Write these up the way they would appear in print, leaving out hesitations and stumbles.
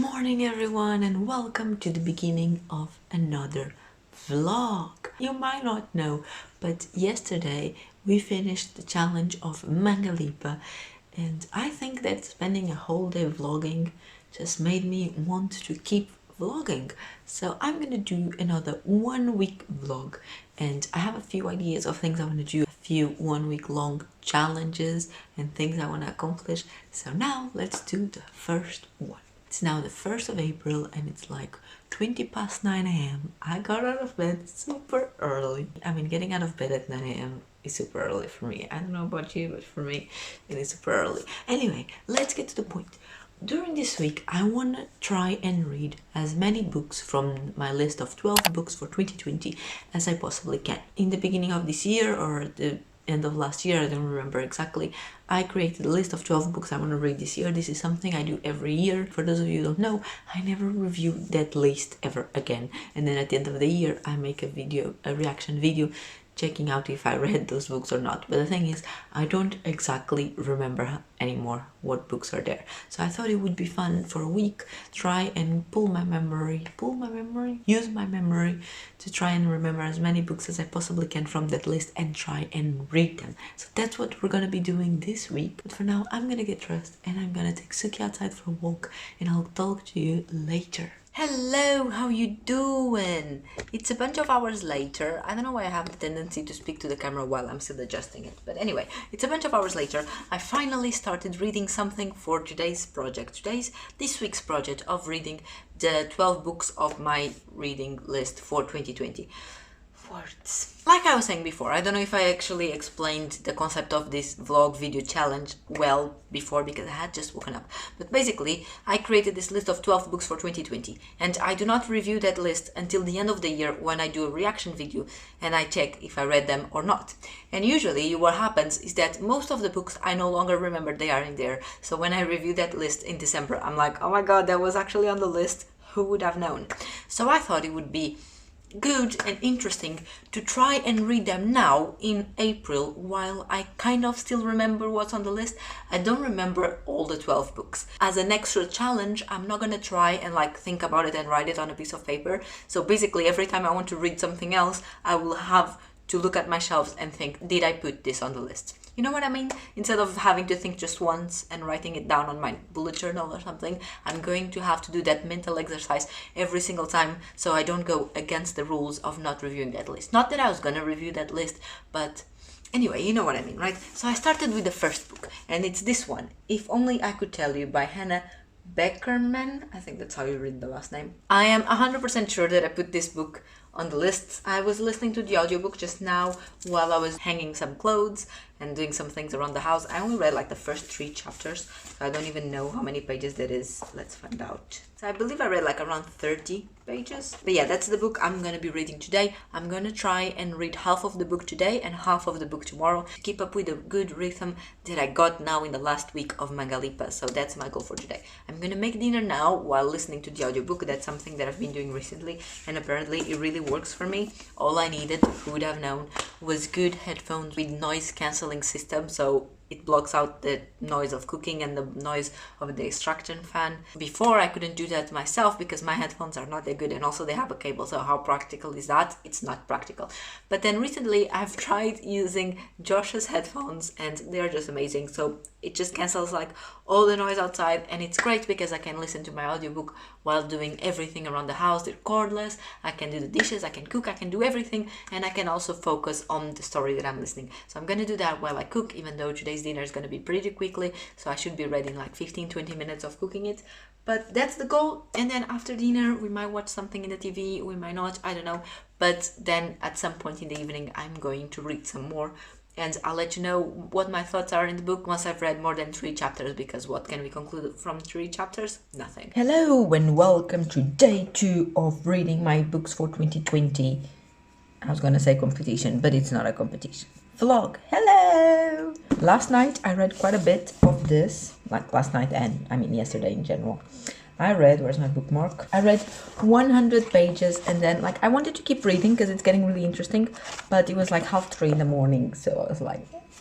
morning everyone, and welcome to the beginning of another vlog. You might not know, but yesterday we finished the challenge of Mangalet, and I think that spending a whole day vlogging just made me want to keep vlogging. So I'm gonna do another 1 week vlog, and I have a few ideas of things I want to do, a few 1 week long challenges and things I want to accomplish. So now let's do the first one. It's now the 1st of April and it's like 20 past 9 a.m. I got out of bed super early. I mean, getting out of bed at 9 a.m. is super early for me. I don't know about you, but for me, it is super early. Anyway, let's get to the point. During this week, I want to try and read as many books from my list of 12 books for 2020 as I possibly can. In the beginning of this year or at the end of last year, I don't remember exactly, I created a list of 12 books I want to read this year. This is something I do every year. For those of you who don't know, I never review that list ever again. And then at the end of the year, I make a reaction video, checking out if I read those books or not. But the thing is, I don't exactly remember anymore what books are there. So I thought it would be fun for a week, try and use my memory to try and remember as many books as I possibly can from that list and try and read them. So that's what we're gonna be doing this week. But for now, I'm gonna get dressed and I'm gonna take Suki outside for a walk, and I'll talk to you later. Hello, how you doing? It's a bunch of hours later. I don't know why I have the tendency to speak to the camera while I'm still adjusting it. But anyway, it's a bunch of hours later. I finally started reading something for today's project. This week's project of reading the 12 books of my reading list for 2020. Words. Like I was saying before, I don't know if I actually explained the concept of this vlog video challenge well before because I had just woken up. But basically, I created this list of 12 books for 2020, and I do not review that list until the end of the year when I do a reaction video and I check if I read them or not. And usually what happens is that most of the books I no longer remember they are in there. So when I review that list in December, I'm like, oh my god, that was actually on the list. Who would have known? So I thought it would be good and interesting to try and read them now in April while I kind of still remember what's on the list. I don't remember all the 12 books. As an extra challenge, I'm not gonna try and think about it and write it on a piece of paper. So basically every time I want to read something else, I will have to look at my shelves and think, did I put this on the list? You know what I mean? Instead of having to think just once and writing it down on my bullet journal or something, I'm going to have to do that mental exercise every single time so I don't go against the rules of not reviewing that list. Not that I was going to review that list, but anyway, you know what I mean, right? So I started with the first book, and it's this one, If Only I Could Tell You by Hannah Beckerman. I think that's how you read the last name. I am 100% sure that I put this book on the list. I was listening to the audiobook just now while I was hanging some clothes and doing some things around the house. I only read the first 3 chapters, so I don't even know how many pages that is. Let's find out. So I believe I read around 30 pages. But yeah, that's the book I'm gonna be reading today. I'm gonna try and read half of the book today and half of the book tomorrow to keep up with a good rhythm that I got now in the last week of Mangalet. So that's my goal for today. I'm gonna make dinner now while listening to the audiobook. That's something that I've been doing recently, and apparently it really works for me. All I needed, who would have known, was good headphones with noise cancelling system, so it blocks out the noise of cooking and the noise of the extraction fan. Before, I couldn't do that myself because my headphones are not that good, and also they have a cable, so how practical is that? It's not practical. But then recently I've tried using Josh's headphones and they're just amazing. So it just cancels all the noise outside, and it's great because I can listen to my audiobook while doing everything around the house. They're cordless, I can do the dishes, I can cook, I can do everything, and I can also focus on the story that I'm listening. So I'm gonna do that while I cook, even though today's dinner is gonna be pretty quickly, so I should be ready in 15-20 minutes of cooking it. But that's the goal, and then after dinner we might watch something in the TV, we might not, I don't know. But then at some point in the evening I'm going to read some more, and I'll let you know what my thoughts are in the book once I've read more than 3 chapters, because what can we conclude from 3 chapters? Nothing. Hello and welcome to day 2 of reading my books for 2020. I was gonna say competition, but it's not a competition. Vlog. Hello! Last night I read quite a bit of this, last night and yesterday in general. I read, where's my bookmark? I read 100 pages, and then I wanted to keep reading because it's getting really interesting, but it was 2:30 in the morning, so I was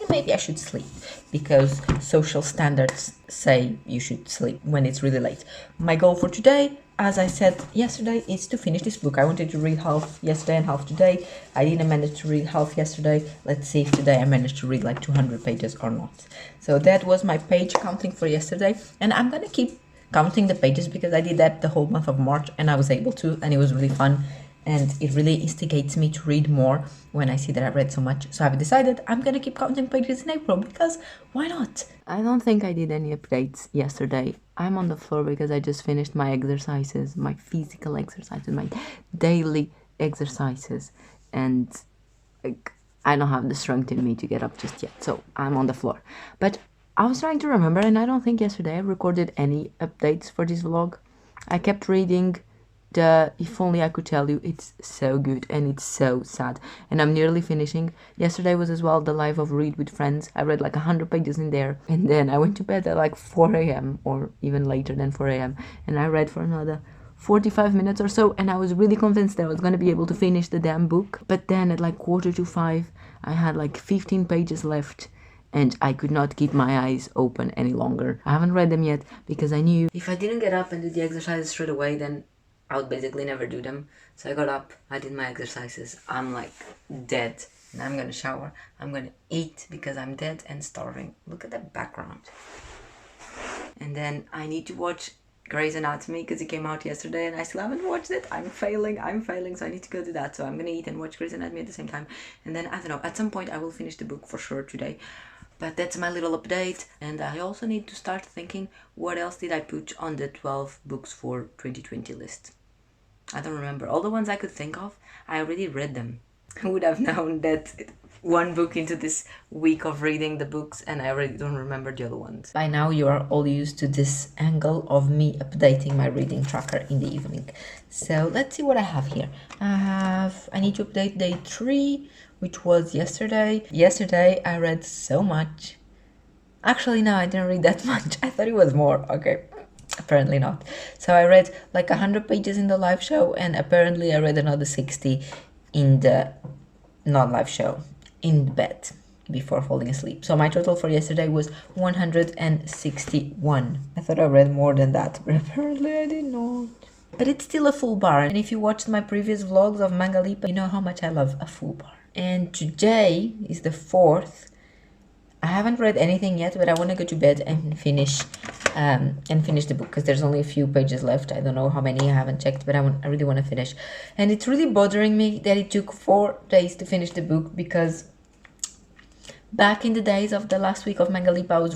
think maybe I should sleep because social standards say you should sleep when it's really late. My goal for today, as I said yesterday, is to finish this book. I wanted to read half yesterday and half today. I didn't manage to read half yesterday. Let's see if today I managed to read like 200 pages or not. So that was my page counting for yesterday, and I'm gonna keep counting the pages because I did that the whole month of March and I was able to, and it was really fun. And it really instigates me to read more when I see that I've read so much. So I've decided I'm gonna keep counting pages in April because why not? I don't think I did any updates yesterday. I'm on the floor because I just finished my exercises, my physical exercises, my daily exercises, and like, I don't have the strength in me to get up just yet, so I'm on the floor. But I was trying to remember, and I don't think yesterday I recorded any updates for this vlog. I kept reading the If Only I Could Tell You. It's so good and it's so sad, and I'm nearly finishing. Yesterday was as well the life of Read with Friends. I read like 100 pages in there, and then I went to bed at like 4 a.m. or even later than 4 a.m. and I read for another 45 minutes or so, and I was really convinced that I was going to be able to finish the damn book. But then at like 4:45 I had like 15 pages left and I could not keep my eyes open any longer. I haven't read them yet because I knew if I didn't get up and do the exercises straight away, then I would basically never do them. So I got up, I did my exercises, I'm like dead. And I'm gonna shower, I'm gonna eat because I'm dead and starving. Look at that background. And then I need to watch Grey's Anatomy because it came out yesterday and I still haven't watched it. I'm failing, so I need to go do that. So I'm gonna eat and watch Grey's Anatomy at the same time. And then, I don't know, at some point I will finish the book for sure today. But that's my little update, and I also need to start thinking what else did I put on the 12 books for 2020 list. I don't remember. All the ones I could think of, I already read them. Who would have known that one book into this week of reading the books and I already don't remember the other ones. By now you are all used to this angle of me updating my reading tracker in the evening. So let's see what I have here. I need to update day 3, which was yesterday. Yesterday I read so much. Actually, no, I didn't read that much. I thought it was more. Okay, apparently not. So I read like 100 pages in the live show, and apparently I read another 60 in the non-live show, in bed, before falling asleep. So my total for yesterday was 161. I thought I read more than that, but apparently I did not. But it's still a full bar, and if you watched my previous vlogs of Mangalet, you know how much I love a full bar. And today is the 4th. I haven't read anything yet, but I want to go to bed and finish the book because there's only a few pages left. I don't know how many, I haven't checked, but I really want to finish. And it's really bothering me that it took 4 days to finish the book, because back in the days of the last week of Mangalet, I was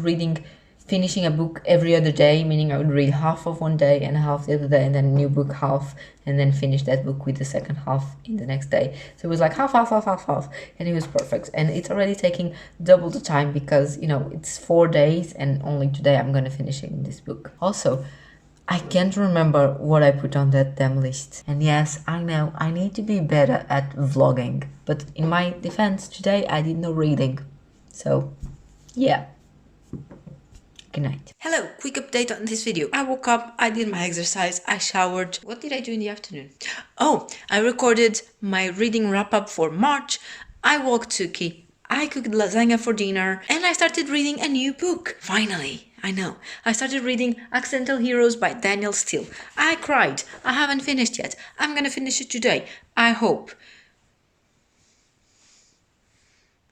finishing a book every other day, meaning I would read half of one day and half the other day, and then a new book half, and then finish that book with the second half in the next day. So it was like half, and it was perfect. And it's already taking double the time because, you know, it's 4 days and only today I'm gonna finish this book. Also, I can't remember what I put on that damn list. And yes, I know, I need to be better at vlogging. But in my defense, today I did no reading. So, yeah. Good night. Hello, quick update on this video. I woke up, I did my exercise, I showered. What did I do in the afternoon? Oh, I recorded my reading wrap-up for March. I walked Suki. I cooked lasagna for dinner, and I started reading a new book. Finally, I know. I started reading Accidental Heroes by Daniel Steele. I cried. I haven't finished yet. I'm gonna finish it today. I hope.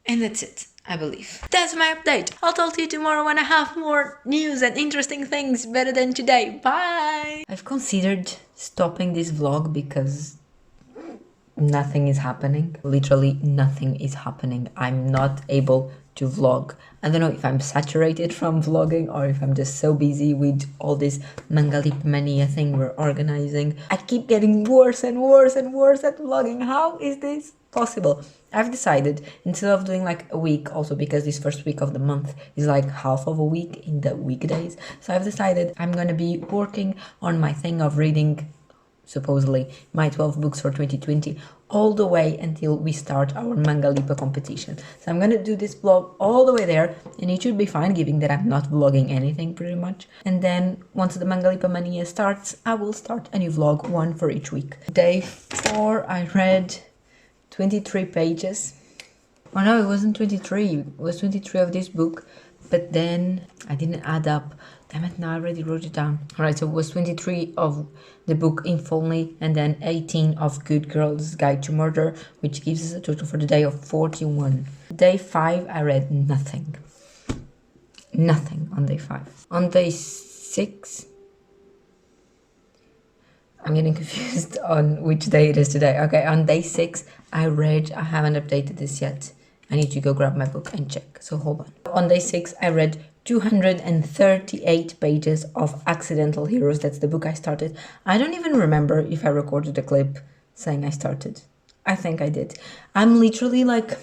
And that's it, I believe. That's my update. I'll talk to you tomorrow when I have more news and interesting things better than today. Bye! I've considered stopping this vlog because nothing is happening. Literally nothing is happening. I'm not able to vlog. I don't know if I'm saturated from vlogging or if I'm just so busy with all this Mangalet mania thing we're organizing. I keep getting worse and worse and worse at vlogging. How is this possible? I've decided, instead of doing like a week, also because this first week of the month is like half of a week in the weekdays, so I've decided I'm gonna be working on my thing of reading, supposedly, my 12 books for 2020 all the way until we start our Mangalet competition. So I'm gonna do this vlog all the way there, and it should be fine given that I'm not vlogging anything pretty much. And then once the Mangalet mania starts, I will start a new vlog, one for each week. Day 4, I read 23 pages. Oh no, it wasn't 23. It was 23 of this book, but then I didn't add up. Damn it, now I already wrote it down. Alright, so it was 23 of the book If Only, and then 18 of Good Girl's Guide to Murder, which gives us a total for the day of 41. Day 5, I read nothing. Nothing on day 5. On day 6, I'm getting confused on which day it is today. Okay, on day 6, I haven't updated this yet. I need to go grab my book and check, so hold on. On day 6, I read 238 pages of Accidental Heroes. That's the book I started. I don't even remember if I recorded a clip saying I started. I think I did. I'm literally like,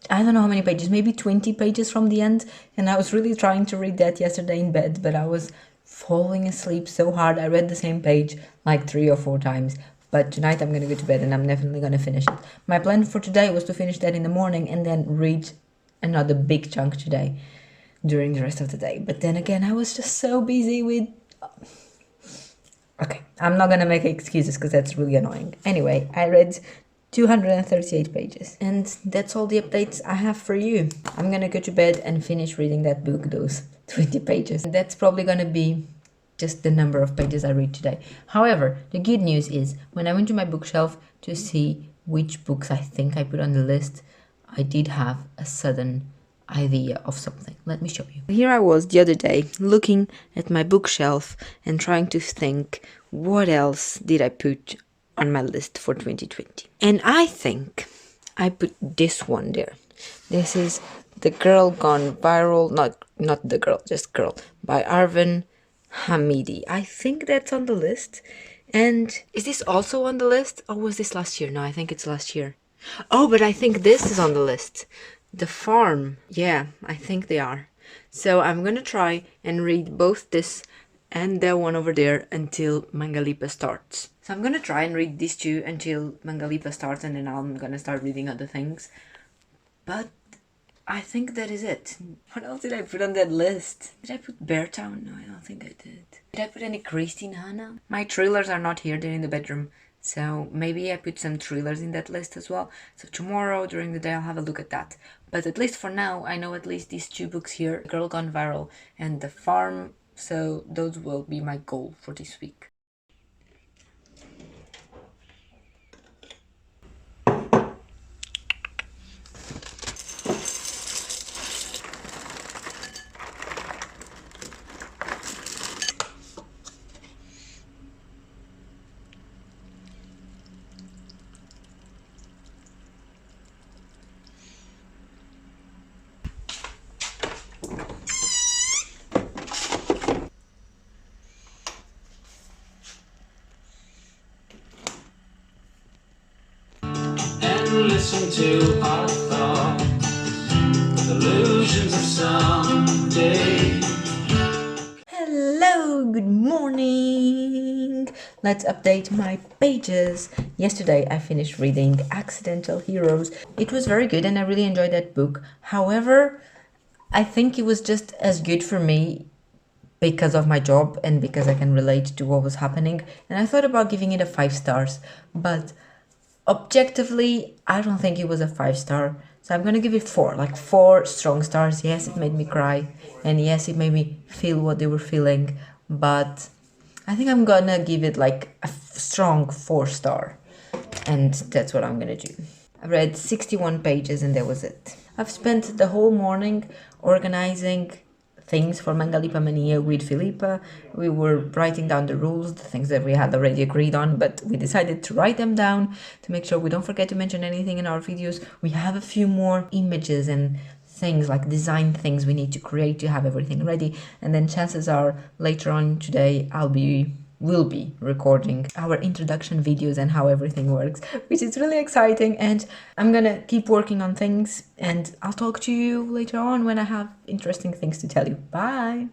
I don't know how many pages, maybe 20 pages from the end. And I was really trying to read that yesterday in bed, but I was falling asleep so hard. I read the same page like 3 or 4 times. But tonight I'm going to go to bed and I'm definitely going to finish it. My plan for today was to finish that in the morning and then read another big chunk today during the rest of the day. But then again, I was just so busy with... Okay, I'm not going to make excuses because that's really annoying. Anyway, I read 238 pages. And that's all the updates I have for you. I'm going to go to bed and finish reading that book, those 20 pages. And that's probably going to be just the number of pages I read today. However, the good news is when I went to my bookshelf to see which books I think I put on the list, I did have a sudden idea of something. Let me show you. Here I was the other day looking at my bookshelf and trying to think what else did I put on my list for 2020. And I think I put this one there. This is The Girl Gone Viral, not The Girl, just Girl, by Arvin Hamidi. I think that's on the list. And is this also on the list? Or was this last year? No, I think it's last year. Oh, but I think this is on the list. The Farm. Yeah, I think they are. So I'm gonna try and read both this and that one over there until Mangalipa starts. So I'm gonna try and read these two until Mangalipa starts, and then I'm gonna start reading other things. But I think that is it. What else did I put on that list? Did I put Beartown? No, I don't think I did. Did I put any Christine Hanna? My thrillers are not here, they're in the bedroom. So maybe I put some thrillers in that list as well. So tomorrow during the day I'll have a look at that. But at least for now, I know at least these 2 books here, Girl Gone Viral and The Farm. So those will be my goal for this week. Listen to our thoughts, illusions of someday. Hello, good morning. Let's update my pages. Yesterday I finished reading Accidental Heroes. It was very good and I really enjoyed that book. However, I think it was just as good for me because of my job and because I can relate to what was happening. And I thought about giving it a 5 stars, but objectively, I don't think it was a 5-star. So I'm gonna give it 4, like 4 strong stars. Yes, it made me cry, and yes, it made me feel what they were feeling, but I think I'm gonna give it like a strong 4-star, and that's what I'm gonna do. I read 61 pages and that was it. I've spent the whole morning organizing things for Mangalipa Mania with Filipa. We were writing down the rules, the things that we had already agreed on, but we decided to write them down to make sure we don't forget to mention anything in our videos. We have a few more images and things like design things we need to create to have everything ready, and then chances are later on today will be recording our introduction videos and how everything works, which is really exciting. And I'm gonna keep working on things and I'll talk to you later on when I have interesting things to tell you. Bye.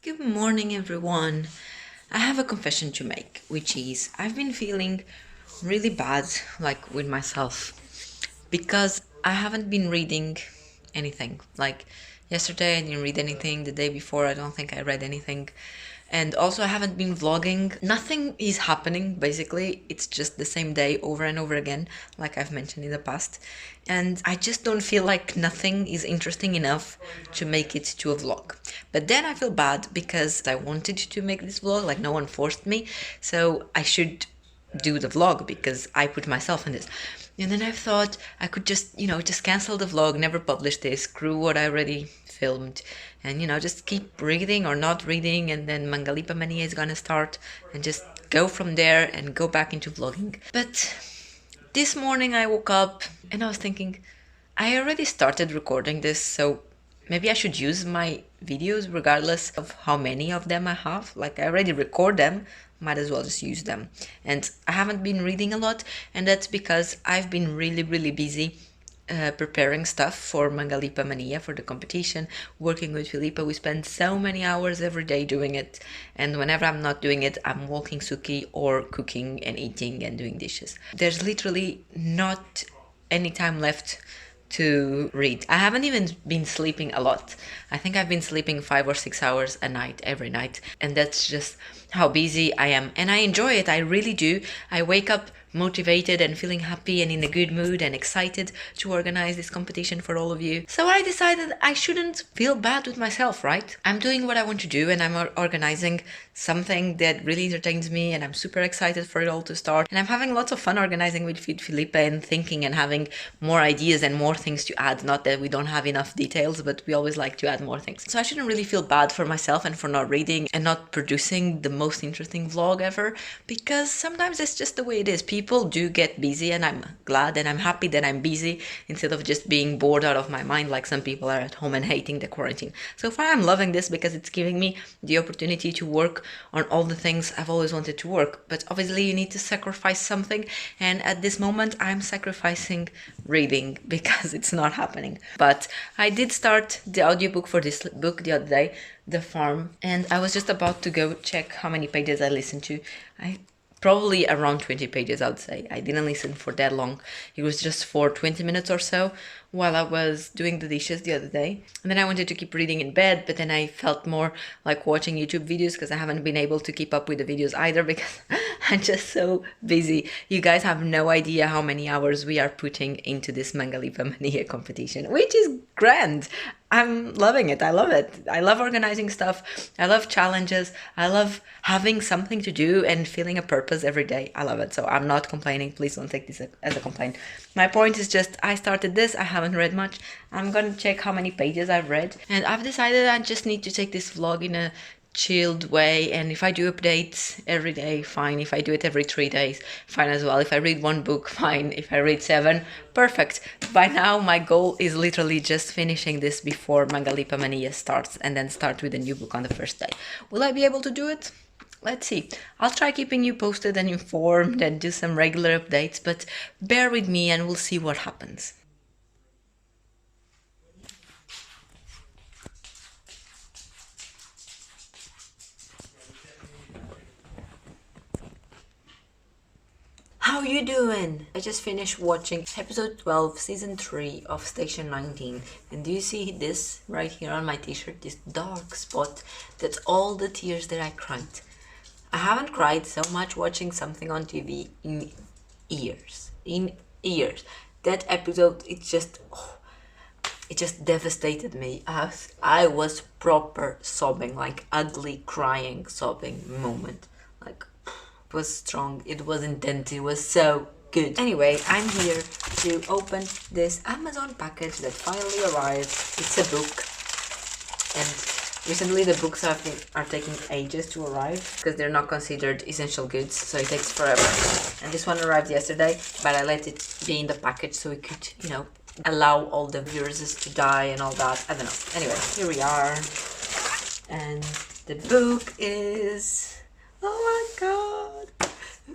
Good morning, everyone. I have a confession to make, which is I've been feeling really bad, like with myself, because I haven't been reading anything. Like yesterday, I didn't read anything. The day before, I don't think I read anything. And also, I haven't been vlogging. Nothing is happening, basically. It's just the same day over and over again, like I've mentioned in the past. And I just don't feel like nothing is interesting enough to make it to a vlog. But then I feel bad because I wanted to make this vlog, like no one forced me. So I should do the vlog because I put myself in this. And then I thought I could just, just cancel the vlog, never publish this, screw what I already filmed, and, just keep reading or not reading, and then Mangalipa Mania is gonna start, and just go from there and go back into vlogging. But this morning I woke up and I was thinking, I already started recording this, so maybe I should use my videos regardless of how many of them I have. Like, I already record them, might as well just use them. And I haven't been reading a lot, and that's because I've been really, really busy preparing stuff for Mangalipa Mania, for the competition, working with Filipa. We spend so many hours every day doing it, and whenever I'm not doing it, I'm walking Suki or cooking and eating and doing dishes. There's literally not any time left to read. I haven't even been sleeping a lot. I think I've been sleeping 5 or 6 hours a night, every night, and that's just how busy I am. And I enjoy it, I really do. I wake up motivated and feeling happy and in a good mood and excited to organize this competition for all of you. So I decided I shouldn't feel bad with myself, right? I'm doing what I want to do, and I'm organizing something that really entertains me, and I'm super excited for it all to start. And I'm having lots of fun organizing with Filipa and thinking and having more ideas and more things to add. Not that we don't have enough details, but we always like to add more things. So I shouldn't really feel bad for myself and for not reading and not producing the most interesting vlog ever, because sometimes it's just the way it is. People do get busy, and I'm glad and I'm happy that I'm busy instead of just being bored out of my mind like some people are at home and hating the quarantine. So far I'm loving this because it's giving me the opportunity to work on all the things I've always wanted to work. But obviously you need to sacrifice something, and at this moment I'm sacrificing reading because it's not happening. But I did start the audiobook for this book the other day, The Farm, and I was just about to go check how many pages I listened to. Probably around 20 pages, I would say. I didn't listen for that long. It was just for 20 minutes or so while I was doing the dishes the other day. And then I wanted to keep reading in bed, but then I felt more like watching YouTube videos because I haven't been able to keep up with the videos either because I'm just so busy. You guys have no idea how many hours we are putting into this Mangalipa Mania competition, which is grand. I'm loving it. I love it. I love organizing stuff. I love challenges. I love having something to do and feeling a purpose every day. I love it. So I'm not complaining. Please don't take this as a complaint. My point is just I started this. I haven't read much. I'm going to check how many pages I've read. And I've decided I just need to take this vlog in a chilled way, and if I do updates every day, fine. If I do it every 3 days, fine as well. If I read one book, fine. If I read 7, perfect. By now my goal is literally just finishing this before Mangalipa Mania starts, and then start with a new book on the first day. Will I be able to do it? Let's see. I'll try keeping you posted and informed and do some regular updates, but bear with me and we'll see what happens. How you doing? I just finished watching episode 12, season 3 of Station 19. And do you see this right here on my t-shirt? This dark spot? That's all the tears that I cried. I haven't cried so much watching something on TV in years. That episode, it just devastated me. I was proper sobbing, like ugly crying, sobbing moment. Like, it was strong, it was intense, it was so good. Anyway, I'm here to open this Amazon package that finally arrived. It's a book, and recently the books are taking ages to arrive because they're not considered essential goods, so it takes forever. And this one arrived yesterday, but I let it be in the package so it could, allow all the viruses to die and all that. I don't know. Anyway, here we are. And the book is... oh my god!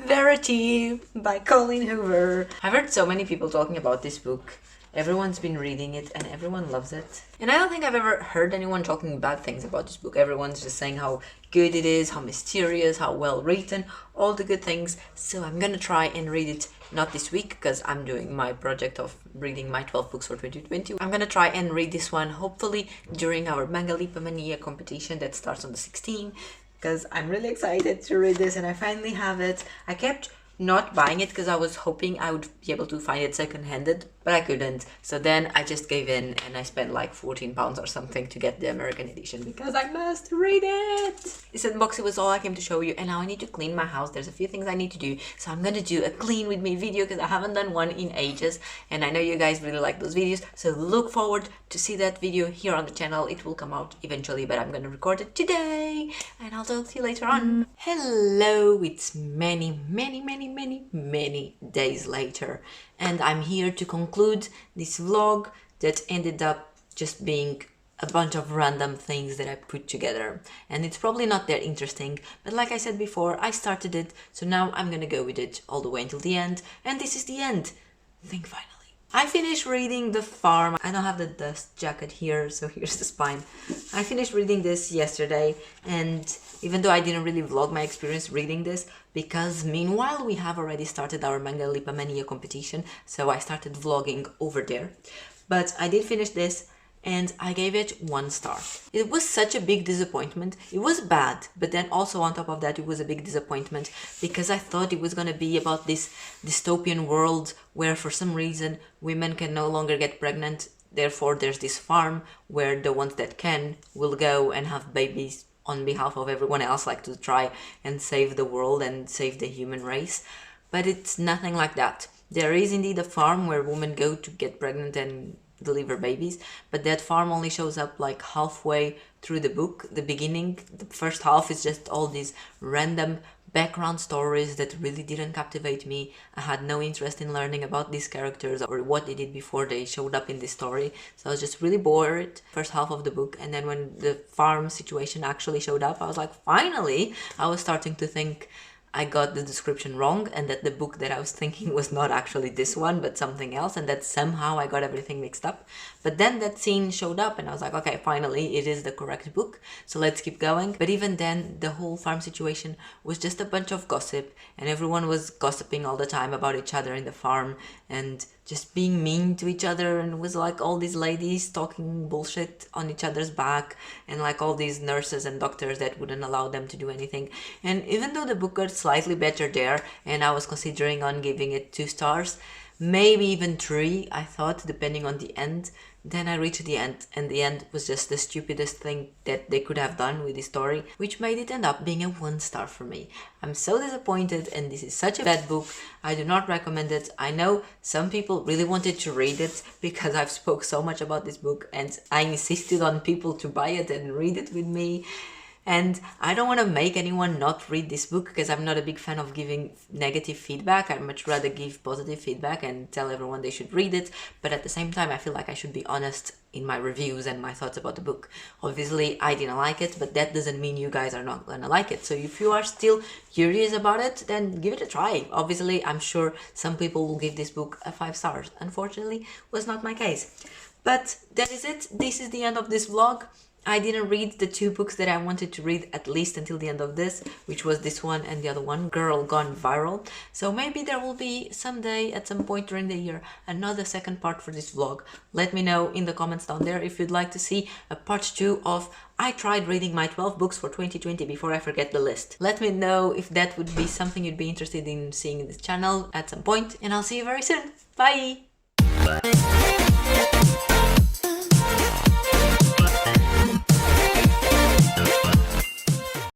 Verity by Colleen Hoover. I've heard so many people talking about this book. Everyone's been reading it and everyone loves it. And I don't think I've ever heard anyone talking bad things about this book. Everyone's just saying how good it is, how mysterious, how well written, all the good things. So I'm gonna try and read it, not this week because I'm doing my project of reading my 12 books for 2020. I'm gonna try and read this one hopefully during our Manganet competition that starts on the 16th, because I'm really excited to read this and I finally have it. I kept not buying it because I was hoping I would be able to find it second-handed, but I couldn't. So then I just gave in and I spent like £14 or something to get the American edition because I must read it. This unboxing was all I came to show you, and now I need to clean my house. There's a few things I need to do, so I'm gonna do a clean with me video because I haven't done one in ages and I know you guys really like those videos, so look forward to see that video here on the channel. It will come out eventually, but I'm gonna record it today and I'll talk to you later on. Hello, it's many days later and I'm here to conclude this vlog that ended up just being a bunch of random things that I put together, and it's probably not that interesting, but like I said before, I started it, so now I'm gonna go with it all the way until the end, and this is the end. I think finally I finished reading The Farm. I don't have the dust jacket here, so here's the spine. I finished reading this yesterday, and even though I didn't really vlog my experience reading this, because meanwhile we have already started our Manganet competition, so I started vlogging over there. But I did finish this, and I gave it 1 star. It was such a big disappointment. It was bad, but then also on top of that, it was a big disappointment because I thought it was gonna be about this dystopian world where for some reason women can no longer get pregnant. Therefore, there's this farm where the ones that can will go and have babies on behalf of everyone else, like to try and save the world and save the human race. But it's nothing like that. There is indeed a farm where women go to get pregnant and deliver babies, but that farm only shows up like halfway through the book. The beginning, the first half, is just all these random background stories that really didn't captivate me. I had no interest in learning about these characters or what they did before they showed up in this story, so I was just really bored first half of the book. And then when the farm situation actually showed up, I was like, finally. I was starting to think I got the description wrong and that the book that I was thinking was not actually this one but something else, and that somehow I got everything mixed up. But then that scene showed up and I was like, okay, finally it is the correct book, so let's keep going. But even then, the whole farm situation was just a bunch of gossip, and everyone was gossiping all the time about each other in the farm and just being mean to each other, and it was like all these ladies talking bullshit on each other's back, and like all these nurses and doctors that wouldn't allow them to do anything. And even though the book got slightly better there and I was considering on giving it 2 stars, maybe even 3, I thought, depending on the end, then I reached the end, and the end was just the stupidest thing that they could have done with the story, which made it end up being a 1 star for me. I'm so disappointed, and this is such a bad book. I do not recommend it. I know some people really wanted to read it because I've spoke so much about this book and I insisted on people to buy it and read it with me. And I don't want to make anyone not read this book because I'm not a big fan of giving negative feedback. I'd much rather give positive feedback and tell everyone they should read it. But at the same time, I feel like I should be honest in my reviews and my thoughts about the book. Obviously, I didn't like it, but that doesn't mean you guys are not gonna like it. So if you are still curious about it, then give it a try. Obviously, I'm sure some people will give this book a 5 stars. Unfortunately, was not my case. But that is it. This is the end of this vlog. I didn't read the 2 books that I wanted to read at least until the end of this, which was this one and the other one, Girl Gone Viral. So maybe there will be someday at some point during the year another second part for this vlog. Let me know in the comments down there if you'd like to see a part 2 of I tried reading my 12 books for 2020 before I forget the list. Let me know if that would be something you'd be interested in seeing in this channel at some point, and I'll see you very soon. Bye!